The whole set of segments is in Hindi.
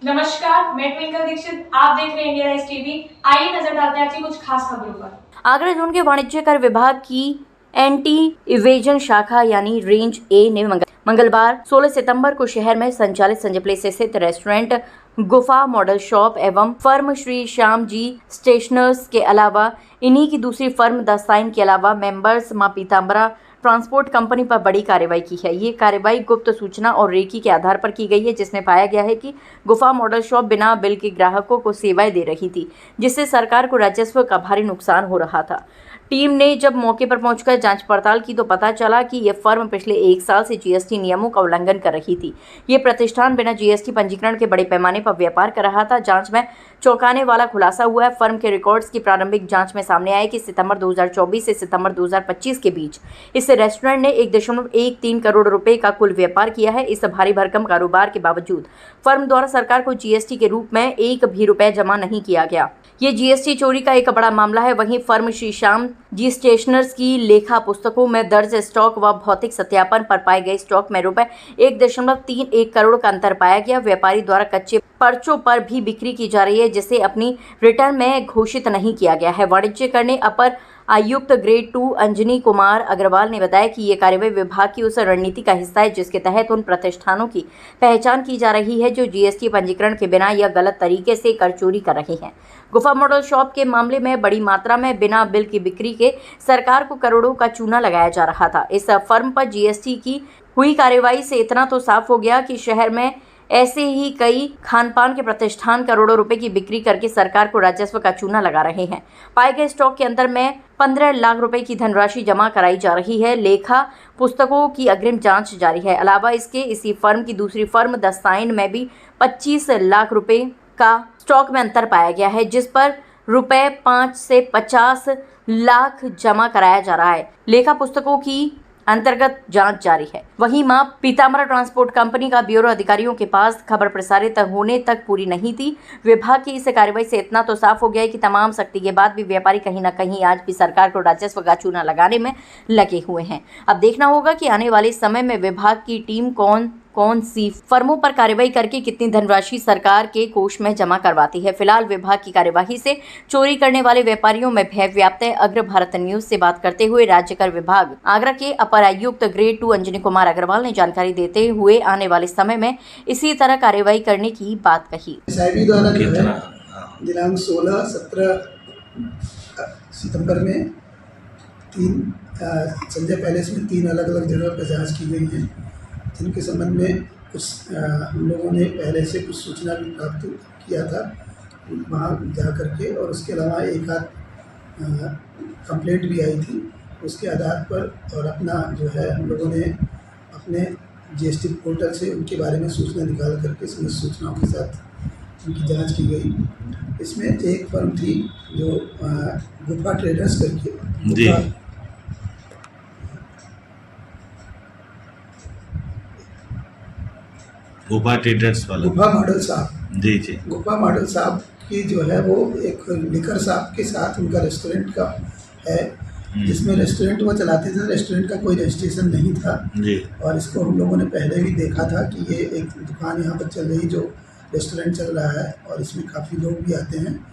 नमस्कार, मैं ट्विंकल दीक्षित। आप देख रहे हैं इंडिया राइज टीवी। आइए नजर डालते हैं आज की कुछ खास खबरों पर। आगरा जोन के वाणिज्य कर विभाग की एंटी इवेजन शाखा यानी रेंज ए ने मंगलवार 16 सितंबर को शहर में संचालित संजय प्लेस स्थित रेस्टोरेंट गुफा मॉडल शॉप एवं फर्म श्री श्याम जी स्टेशनर्स के अलावा इन्हीं की दूसरी फर्म द साइन के अलावा मेंबर्स मां पीताम्बरा ट्रांसपोर्ट कंपनी पर बड़ी कार्रवाई की है। ये कार्रवाई गुप्त सूचना और रेकी के आधार पर की गई है, जिसमें पाया गया है कि गुफा मॉडल शॉप बिना बिल के ग्राहकों को सेवाएं दे रही थी, जिससे सरकार को राजस्व का भारी नुकसान हो रहा था। टीम ने जब मौके पर पहुंचकर जांच पड़ताल की तो पता चला कि यह फर्म पिछले 1 साल से जीएसटी नियमों का उल्लंघन कर रही थी। ये प्रतिष्ठान बिना जीएसटी पंजीकरण के बड़े पैमाने पर व्यापार कर रहा था। जांच में चौंकाने वाला खुलासा हुआ है। फर्म के रिकॉर्ड्स की प्रारंभिक जांच में सामने आया कि सितंबर 2024 से सितंबर 2025 के बीच इस रेस्टोरेंट ने 1.13 करोड़ रुपए का कुल व्यापार किया है। इस भारी भरकम कारोबार के बावजूद फर्म द्वारा सरकार को जीएसटी के रूप में एक भी रुपए जमा नहीं किया गया। ये जीएसटी चोरी का एक बड़ा मामला है। वहीं फर्म श्री श्याम जी स्टेशनर्स की लेखा पुस्तकों में दर्ज स्टॉक व भौतिक सत्यापन पर पाए गए स्टॉक में रुपए 1.31 करोड़ का अंतर पाया गया। व्यापारी द्वारा कच्चे पर्चों पर भी बिक्री की जा रही है, जिसे अपनी रिटर्न में घोषित नहीं किया गया है। वाणिज्य कर ने अपर आयुक्त ग्रेड 2 अंजनी कुमार अग्रवाल ने बताया कि ये कार्रवाई विभाग की उस रणनीति का हिस्सा है जिसके तहत उन प्रतिष्ठानों की पहचान की जा रही है जो जीएसटी पंजीकरण के बिना या गलत तरीके से कर चोरी कर रहे हैं। गुफा मॉडल शॉप के मामले में बड़ी मात्रा में बिना बिल की बिक्री के सरकार को करोड़ों का चूना लगाया जा रहा था। इस फर्म पर जीएसटी की हुई कार्रवाई से इतना तो साफ हो गया कि शहर में ऐसे ही कई खानपान के प्रतिष्ठान करोड़ों रुपए की बिक्री करके सरकार को राजस्व का चूना लगा रहे हैं। पाए गए स्टॉक के अंदर में 15 लाख रुपए की धनराशि जमा कराई जा रही है। लेखा पुस्तकों की अग्रिम जांच जारी है। अलावा इसके इसी फर्म की दूसरी फर्म द साइन में भी 25 लाख रुपए का स्टॉक में अंतर पाया गया है, जिस पर रुपए 5 से 50 लाख जमा कराया जा रहा है। लेखा पुस्तकों की अंतर्गत जांच जारी है। वहीं मां पीताम्बरा ट्रांसपोर्ट कंपनी का ब्यूरो अधिकारियों के पास खबर प्रसारित होने तक पूरी नहीं थी। विभाग की इस कार्रवाई से इतना तो साफ हो गया है कि तमाम सख्ती के बाद भी व्यापारी कहीं न कहीं आज भी सरकार को राजस्व का चूना लगाने में लगे हुए हैं। अब देखना होगा कि आने वाले समय में विभाग की टीम कौन सी फर्मों पर कार्रवाई करके कितनी धनराशि सरकार के कोष में जमा करवाती है। फिलहाल विभाग की कार्यवाही से चोरी करने वाले व्यापारियों में भय व्याप्त है। अग्र भारत न्यूज से बात करते हुए राज्य कर विभाग आगरा के अपर आयुक्त ग्रेड 2 अंजनी कुमार अग्रवाल ने जानकारी देते हुए आने वाले समय में इसी तरह कार्रवाई करने की बात कही। दिनांक 16-17 सितंबर में संजय पैलेस में 3 अलग अलग जगह पर जांच की गई है, जिनके संबंध में कुछ हम लोगों ने पहले से कुछ सूचना भी प्राप्त किया था वहाँ जा कर के, और उसके अलावा एक आध कंप्लेंट भी आई थी। उसके आधार पर और अपना जो है हम लोगों ने अपने जीएसटी पोर्टल से उनके बारे में सूचना निकाल करके समस्त सूचनाओं के साथ उनकी जांच की गई। इसमें एक फर्म थी जो गुफा ट्रेडर्स करके गुफा ट्रेडर्स वाला गुफा मॉडल शॉप जी गुफा मॉडल शॉप की जो है वो एक लिकर शॉप के साथ उनका रेस्टोरेंट का है, जिसमें रेस्टोरेंट वो चलाते थे। रेस्टोरेंट का कोई रजिस्ट्रेशन नहीं था जी। और इसको हम लोगों ने पहले भी देखा था कि ये एक दुकान यहाँ पर चल रही जो रेस्टोरेंट चल रहा है और इसमें काफ़ी लोग भी आते हैं।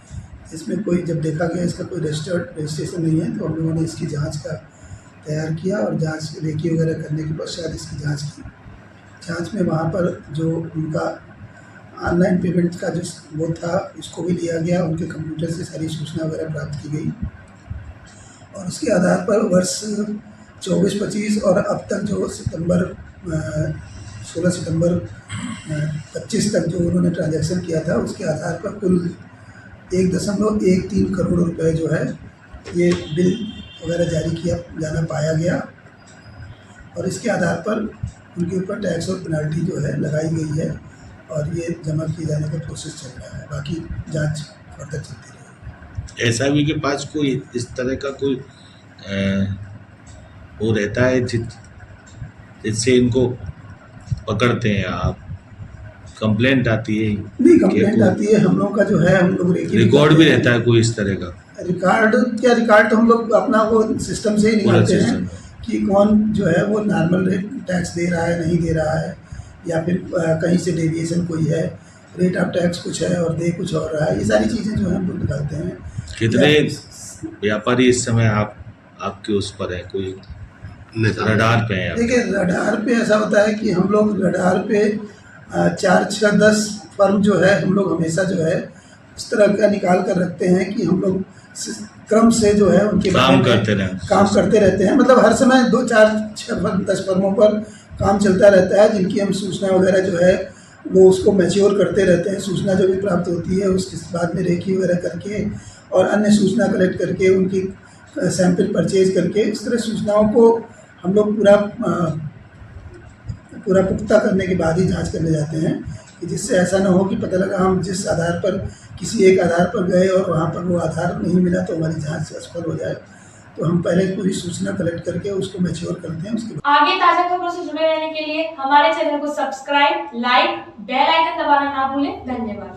इसमें कोई जब देखा गया इसका कोई रजिस्ट्रेशन नहीं है तो हम लोगों ने इसकी जाँच का तैयार किया और जाँच रेकी वगैरह करने के पश्चात इसकी जाँच की। जांच में वहाँ पर जो उनका ऑनलाइन पेमेंट का जो वो था उसको भी लिया गया, उनके कंप्यूटर से सारी सूचना वगैरह प्राप्त की गई और उसके आधार पर वर्ष 24-25 और अब तक जो 16 सितंबर 25 तक जो उन्होंने ट्रांजैक्शन किया था उसके आधार पर कुल 1.13 करोड़ रुपए जो है ये बिल वगैरह जारी किया जाना पाया गया और इसके आधार पर उनके ऊपर टैक्स और पेनल्टी जो है लगाई गई है और ये जमा किए जाने का प्रोसेस चल रहा है। बाकी जांच फर्दर चलती रहेगी। एसआईबी के पास कोई इस तरह का कोई वो रहता है जिससे इनको पकड़ते हैं आप? कंप्लेंट आती है? नहीं, कंप्लेंट आती है। हम लोग का जो है हम लोग रिकॉर्ड भी रहता है कोई इस तरह का? रिकॉर्ड तो हम लोग अपना वो सिस्टम से ही निकालते हैं कि कौन जो है वो नॉर्मल रेट टैक्स दे रहा है नहीं दे रहा है या फिर कहीं से डेविएशन कोई है रेट ऑफ टैक्स कुछ है और दे कुछ और रहा है, ये सारी चीज़ें जो है हम लोग निकालते हैं। कितने व्यापारी इस समय आपके उस पर है, कोई रडार पे है? देखिए रडार पे ऐसा होता है कि हम लोग रडार पे 4, 6, 10 फर्म जो है हम लोग हमेशा जो है इस तरह का निकाल कर रखते हैं कि हम लोग क्रम से जो है उनके काम करते रहते हैं। मतलब हर समय 2, 4, 6 फर्म 10 फर्मों पर काम चलता रहता है, जिनकी हम सूचना वगैरह जो है वो उसको मैच्योर करते रहते हैं। सूचना जो भी प्राप्त होती है उसके बाद में रेकी वगैरह करके और अन्य सूचना कलेक्ट करके उनकी सैंपल परचेज करके इस तरह सूचनाओं को हम लोग पूरा पुख्ता करने के बाद ही जांच करने जाते हैं, कि जिससे ऐसा ना हो कि पता लगा हम जिस आधार पर किसी एक आधार पर गए और वहाँ पर वो आधार नहीं मिला तो हमारी जांच असफल हो जाए। तो हम पहले पूरी सूचना कलेक्ट करके उसको मैच्योर करते हैं। उसके आगे ताजा खबरों से जुड़े रहने के लिए हमारे चैनल को सब्सक्राइब, लाइक, बेल आइकन दबाना ना भूलें। धन्यवाद।